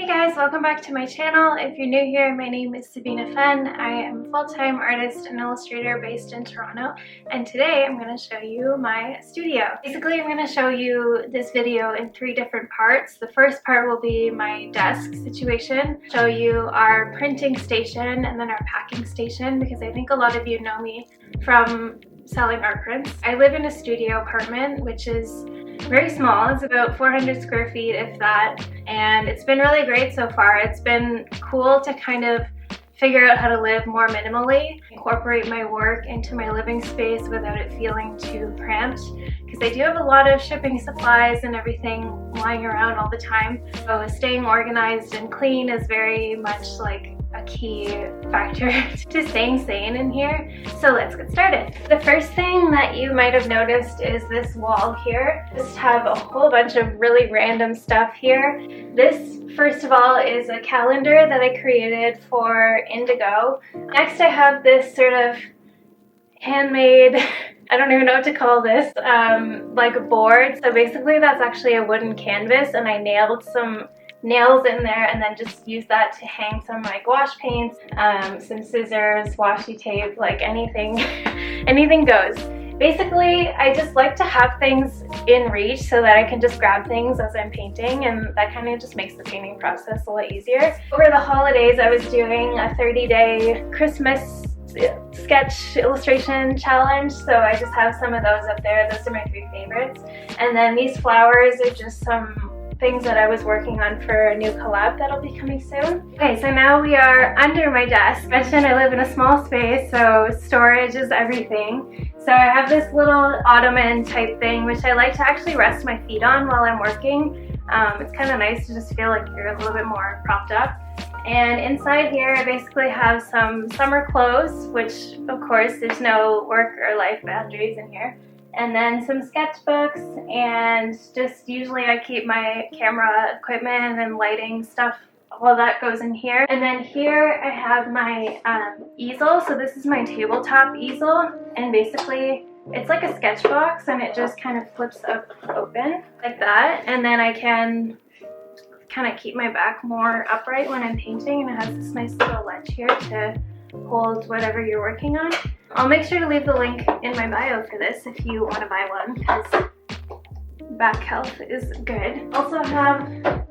Hey guys, welcome back to my channel. If you're new here, my name is Sabina Fenn. I am a full-time artist and illustrator based in Toronto, and today I'm going to show you my studio. Basically, I'm going to show you this video in 3 different parts. The first part will be my desk situation, show you our printing station, and then our packing station, because I think a lot of you know me from selling art prints. I live in a studio apartment, which is very small. It's about 400 square feet, if that, and it's been really great so far. It's been cool to kind of figure out how to live more minimally, incorporate my work into my living space without it feeling too cramped, because I do have a lot of shipping supplies and everything lying around all the time. So staying organized and clean is very much like a key factor to staying sane in here. So let's get started. The first thing that you might have noticed is this wall here. Just have a whole bunch of really random stuff here. This, first of all, is a calendar that I created for Indigo. Next, I have this sort of handmade, I don't even know what to call this, like a board. So basically that's actually a wooden canvas, and I nailed some nails in there and then just use that to hang some of my gouache paints, some scissors, washi tape, like anything anything goes. Basically, I just like to have things in reach so that I can just grab things as I'm painting, and that kind of just makes the painting process a lot easier. Over the holidays, I was doing a 30-day Christmas sketch illustration challenge, so I just have some of those up there. Those are my 3 favorites. And then these flowers are just some things that I was working on for a new collab that'll be coming soon. Okay, so now we are under my desk. I mentioned I live in a small space, so storage is everything. So I have this little ottoman type thing, which I like to actually rest my feet on while I'm working. It's kind of nice to just feel like you're a little bit more propped up. And inside here, I basically have some summer clothes, which of course there's no work or life boundaries in here. And then some sketchbooks, and just usually I keep my camera equipment and lighting stuff, all that goes in here. And then here I have my easel. So this is my tabletop easel, and basically it's like a sketch box, and it just kind of flips up open like that. And then I can kind of keep my back more upright when I'm painting, and it has this nice little ledge here to hold whatever you're working on. I'll make sure to leave the link in my bio for this if you want to buy one, because back health is good. Also have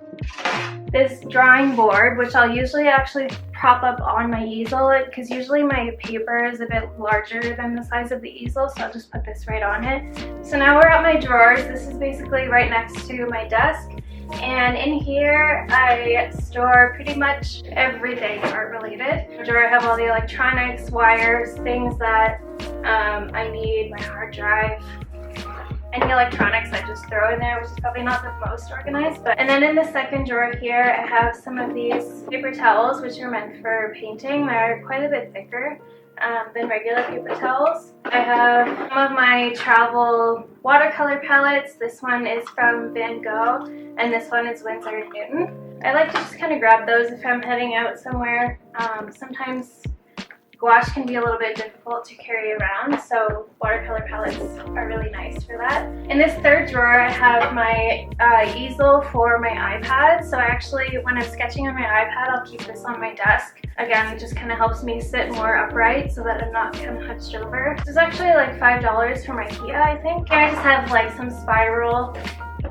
this drawing board, which I'll usually actually prop up on my easel, because usually my paper is a bit larger than the size of the easel, so I'll just put this right on it. So now we're at my drawers. This is basically right next to my desk. And in here, I store pretty much everything art related. In the drawer, I have all the electronics, wires, things that I need, my hard drive. Any electronics I just throw in there, which is probably not the most organized. And then in the second drawer here, I have some of these paper towels, which are meant for painting. They're quite a bit thicker than regular paper towels. I have some of my travel watercolor palettes. This one is from Van Gogh, and this one is Winsor & Newton. I like to just kind of grab those if I'm heading out somewhere. Sometimes gouache can be a little bit difficult to carry around, so watercolor palettes are really nice for that. In this third drawer, I have my easel for my iPad. So I actually, when I'm sketching on my iPad, I'll keep this on my desk. Again, it just kind of helps me sit more upright so that I'm not kind of hunched over. This is actually like $5 from IKEA, I think. Here I just have like some spiral.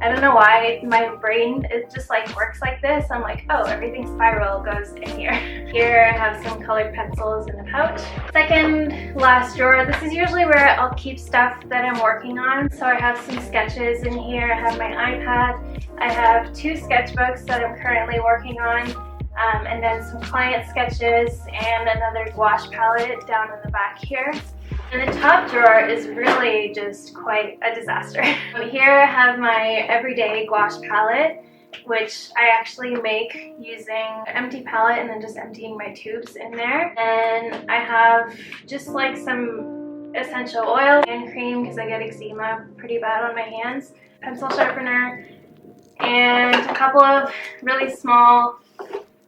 I don't know why my brain, it just like works like this. I'm like, oh, everything spiral goes in here. Here I have some colored pencils in a pouch. Second last drawer, this is usually where I'll keep stuff that I'm working on. So I have some sketches in here. I have my iPad. I have 2 sketchbooks that I'm currently working on. And then some client sketches and another gouache palette down in the back here. And the top drawer is really just quite a disaster. Here I have my everyday gouache palette, which I actually make using an empty palette and then just emptying my tubes in there. And I have just like some essential oil and cream, because I get eczema pretty bad on my hands, pencil sharpener, and a couple of really small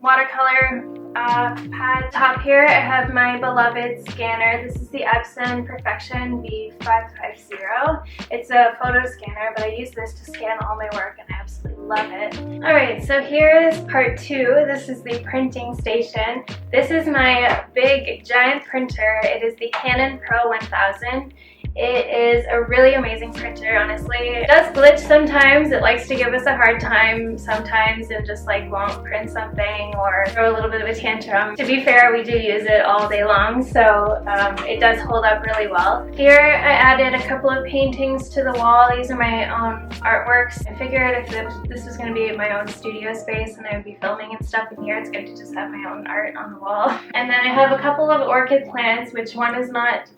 watercolor pad. Top here I have my beloved scanner. This is the Epson Perfection V550. It's a photo scanner, but I use this to scan all my work and I absolutely love it. Alright, so here is part 2. This is the printing station. This is my big giant printer. It is the Canon Pro 1000. It is a really amazing printer, honestly. It does glitch sometimes. It likes to give us a hard time sometimes and just like won't print something or throw a little bit of a tantrum. To be fair, we do use it all day long, so it does hold up really well. Here I added a couple of paintings to the wall. These are my own artworks. I figured if this was going to be my own studio space and I would be filming and stuff in here, it's good to just have my own art on the wall. And then I have a couple of orchid plants, which one is not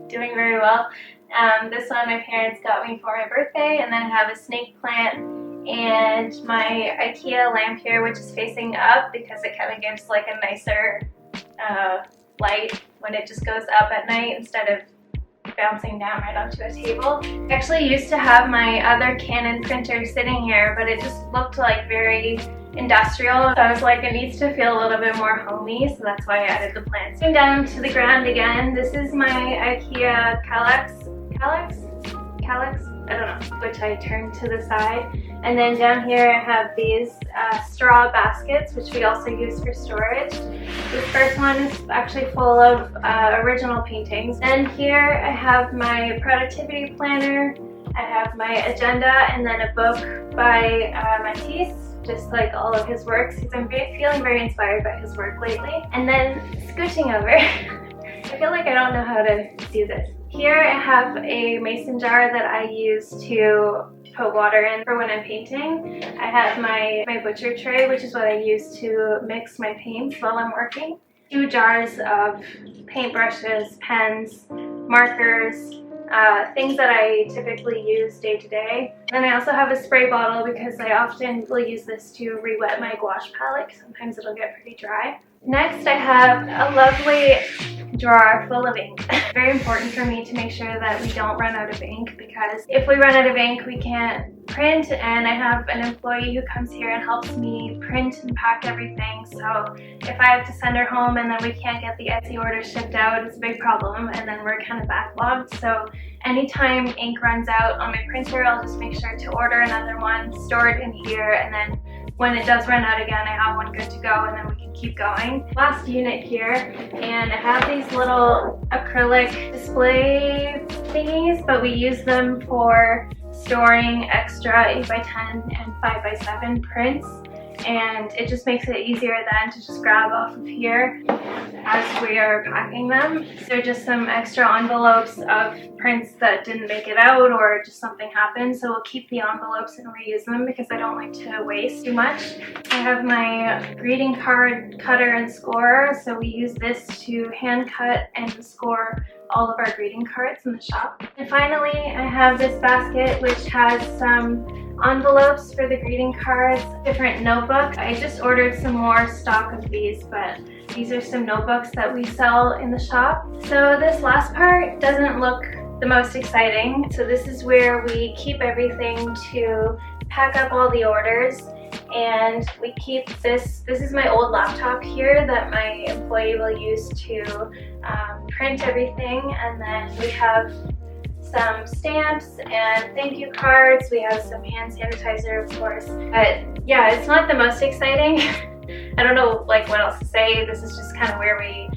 doing very well. This one my parents got me for my birthday, and then I have a snake plant and my IKEA lamp here, which is facing up because it kind of gives like a nicer light when it just goes up at night instead of bouncing down right onto a table. I actually used to have my other Canon printer sitting here, but it just looked like very industrial. So I was like, it needs to feel a little bit more homey, so that's why I added the plants. Going down to the ground again, this is my IKEA Calyx, I don't know, which I turned to the side. And then down here I have these straw baskets, which we also use for storage. This first one is actually full of original paintings. And here I have my productivity planner, I have my agenda, and then a book by Matisse, just like all of his works, because I'm feeling very inspired by his work lately. And then scooching over, I feel like I don't know how to do this. Here I have a mason jar that I use to put water in for when I'm painting. I have my butcher tray, which is what I use to mix my paints while I'm working. 2 jars of paintbrushes, pens, markers, things that I typically use day to day. Then I also have a spray bottle because I often will use this to re-wet my gouache palette. Sometimes it'll get pretty dry. Next I have a lovely drawer full of ink. Very important for me to make sure that we don't run out of ink, because if we run out of ink we can't print, and I have an employee who comes here and helps me print and pack everything, so if I have to send her home and then we can't get the Etsy order shipped out, it's a big problem, and then we're kind of backlogged. So anytime ink runs out on my printer, I'll just make sure to order another one, store it in here, and then when it does run out again, I have one good to go, and then we can keep going. Last unit here, and I have these little acrylic display thingies, but we use them for storing extra 8x10 and 5x7 prints, and it just makes it easier then to just grab off of here as we are packing them. So just some extra envelopes of prints that didn't make it out or just something happened, so we'll keep the envelopes and reuse them because I don't like to waste too much. I have my greeting card cutter and scorer, so we use this to hand cut and score all of our greeting cards in the shop. And finally, I have this basket which has some envelopes for the greeting cards, different notebooks. I just ordered some more stock of these, but these are some notebooks that we sell in the shop. So this last part doesn't look the most exciting. So this is where we keep everything to pack up all the orders, and we keep this. This is my old laptop here that my employee will use to print everything, and then we have some stamps and thank you cards. We have some hand sanitizer, of course. But yeah, it's not the most exciting. I don't know like what else to say. This is just kind of where we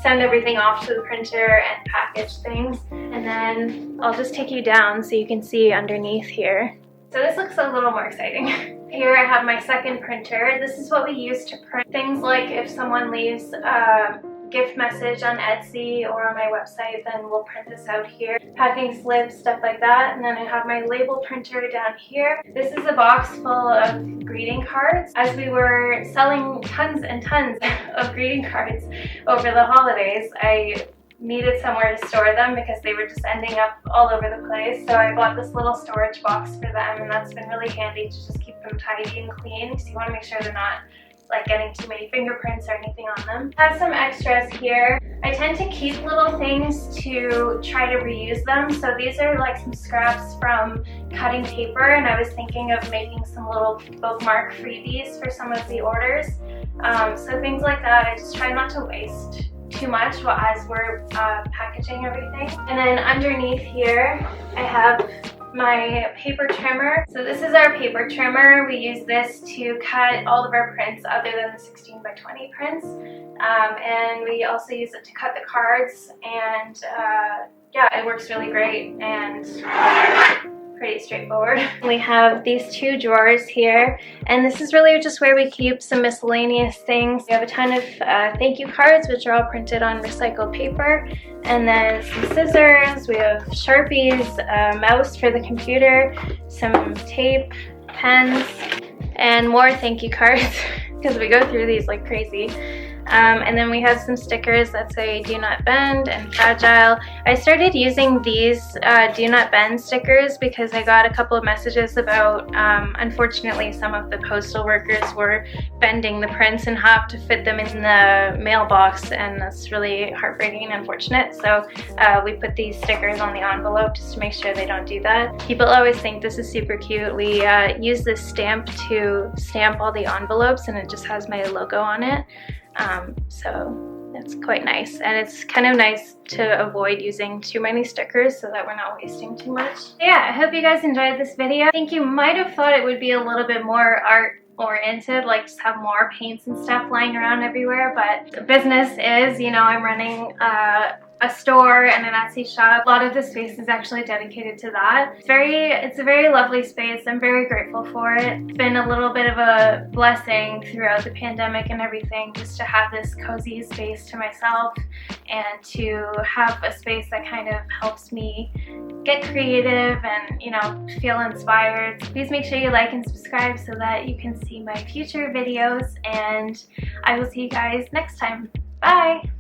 send everything off to the printer and package things. And then I'll just take you down so you can see underneath here. So this looks a little more exciting. Here I have my second printer. This is what we use to print things like if someone leaves a gift message on Etsy or on my website, then we'll print this out here. Packing slips, stuff like that. And then I have my label printer down here. This is a box full of greeting cards. As we were selling tons and tons of greeting cards over the holidays, I needed somewhere to store them because they were just ending up all over the place. So I bought this little storage box for them, and that's been really handy to just keep them tidy and clean, because you want to make sure they're not like getting too many fingerprints or anything on them. I have some extras here. I tend to keep little things to try to reuse them. So these are like some scraps from cutting paper, and I was thinking of making some little bookmark freebies for some of the orders. So things like that, I just try not to waste too much as we're packaging everything. And then underneath here, I have my paper trimmer. So this is our paper trimmer. We use this to cut all of our prints other than the 16 by 20 prints. And we also use it to cut the cards, and yeah, it works really great and pretty straightforward. We have these two drawers here, and this is really just where we keep some miscellaneous things. We have a ton of thank you cards, which are all printed on recycled paper, and then some scissors, we have Sharpies, a mouse for the computer, some tape, pens, and more thank you cards because we go through these like crazy. And then we have some stickers that say do not bend and fragile. I started using these do not bend stickers because I got a couple of messages about unfortunately some of the postal workers were bending the prints and have to fit them in the mailbox, and that's really heartbreaking and unfortunate. So we put these stickers on the envelope just to make sure they don't do that. People always think this is super cute. We use this stamp to stamp all the envelopes, and it just has my logo on it. So it's quite nice, and it's kind of nice to avoid using too many stickers so that we're not wasting too much. Yeah, I hope you guys enjoyed this video. I think you might have thought it would be a little bit more art oriented, like just have more paints and stuff lying around everywhere, but the business is, you know, I'm running a store and an Etsy shop. A lot of the space is actually dedicated to that. It's a very lovely space. I'm very grateful for it. It's been a little bit of a blessing throughout the pandemic and everything, just to have this cozy space to myself and to have a space that kind of helps me get creative and, you know, feel inspired. Please make sure you like and subscribe so that you can see my future videos, and I will see you guys next time. Bye!